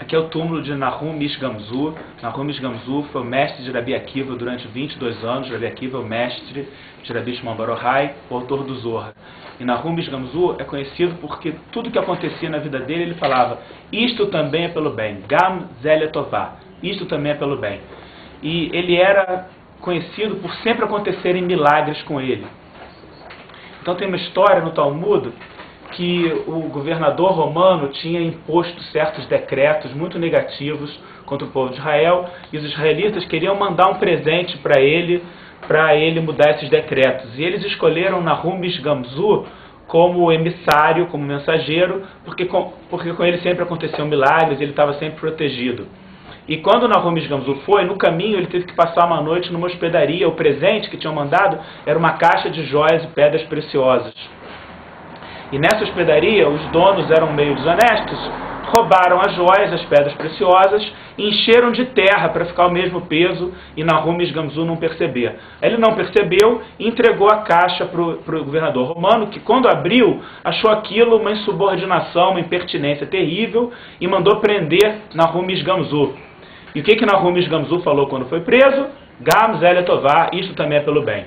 Aqui é o túmulo de Nahum Ish Gamzu. Nahum Ish Gamzu foi o mestre de Rabi Akiva durante 22 anos. Rabi Akiva é o mestre de Rabi Shimon bar Yochai, o autor do Zohar. E Nahum Ish Gamzu é conhecido porque tudo que acontecia na vida dele, ele falava: isto também é pelo bem. Gam Zel Letová. Isto também é pelo bem. E ele era conhecido por sempre acontecerem milagres com ele. Então tem uma história no Talmud que o governador romano tinha imposto certos decretos muito negativos contra o povo de Israel, e os israelitas queriam mandar um presente para ele mudar esses decretos. E eles escolheram Nahum Ish Gamzu como emissário, como mensageiro, porque com ele sempre aconteciam milagres, ele estava sempre protegido. E quando Nahum Ish Gamzu foi, no caminho ele teve que passar uma noite numa hospedaria. O presente que tinham mandado era uma caixa de joias e pedras preciosas. E nessa hospedaria, os donos eram meio desonestos, roubaram as joias, as pedras preciosas, e encheram de terra para ficar o mesmo peso e Nahum Ish Gamzu não perceber. Ele não percebeu e entregou a caixa para o governador romano, que quando abriu, achou aquilo uma insubordinação, uma impertinência terrível, e mandou prender Nahum Ish Gamzu. E o que Nahum Ish Gamzu falou quando foi preso? Gam Zel Letová, isto também é pelo bem.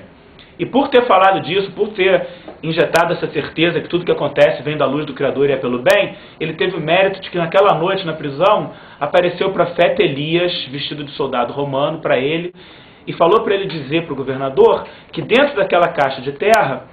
E por ter falado disso, por ter injetado essa certeza que tudo que acontece vem da luz do Criador e é pelo bem, ele teve o mérito de que naquela noite na prisão apareceu o profeta Elias, vestido de soldado romano, para ele, e falou para ele dizer para o governador que dentro daquela caixa de terra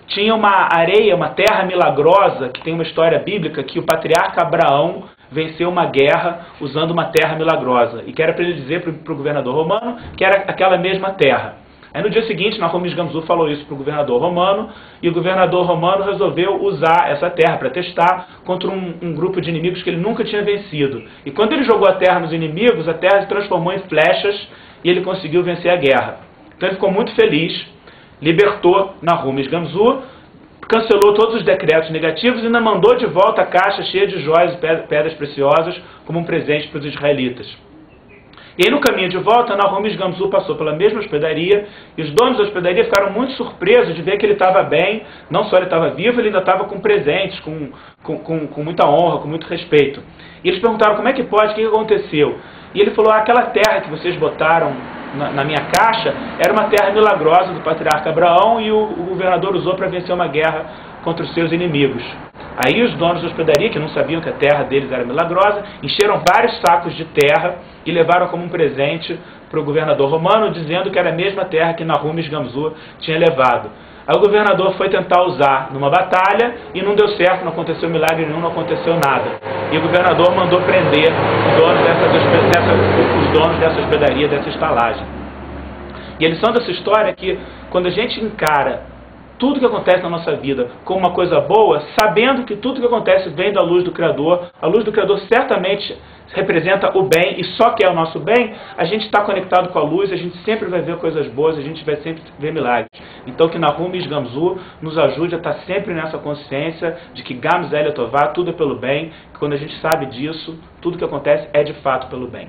tinha uma areia, uma terra milagrosa, que tem uma história bíblica que o patriarca Abraão venceu uma guerra usando uma terra milagrosa, e que era para ele dizer para o governador romano que era aquela mesma terra. Aí no dia seguinte, Nahum Ish Gamzu falou isso para o governador romano, e o governador romano resolveu usar essa terra para testar contra um grupo de inimigos que ele nunca tinha vencido. E quando ele jogou a terra nos inimigos, a terra se transformou em flechas e ele conseguiu vencer a guerra. Então ele ficou muito feliz, libertou Nahum Ish Gamzu, cancelou todos os decretos negativos e ainda mandou de volta a caixa cheia de joias e pedras preciosas como um presente para os israelitas. E aí no caminho de volta, Nahum Ish Gamzu passou pela mesma hospedaria, e os donos da hospedaria ficaram muito surpresos de ver que ele estava bem, não só ele estava vivo, ele ainda estava com presentes, com muita honra, com muito respeito. E eles perguntaram como é que pode, o que aconteceu? E ele falou: aquela terra que vocês botaram na minha caixa era uma terra milagrosa do patriarca Abraão, e o governador usou para vencer uma guerra contra os seus inimigos. Aí os donos da hospedaria, que não sabiam que a terra deles era milagrosa, encheram vários sacos de terra e levaram como um presente para o governador romano, dizendo que era a mesma terra que Nahum Ish Gamzu tinha levado. Aí o governador foi tentar usar numa batalha e não deu certo, não aconteceu milagre nenhum, não aconteceu nada. E o governador mandou prender os donos dessa hospedaria, dessa estalagem. E a lição dessa história é que quando a gente encara tudo que acontece na nossa vida como uma coisa boa, sabendo que tudo que acontece vem da luz do Criador, a luz do Criador certamente representa o bem e só quer o nosso bem, a gente está conectado com a luz, a gente sempre vai ver coisas boas, a gente vai sempre ver milagres. Então que Nahum Ish Gamzu nos ajude a estar sempre nessa consciência de que Gam Zel Letová, tudo é pelo bem, que quando a gente sabe disso, tudo que acontece é de fato pelo bem.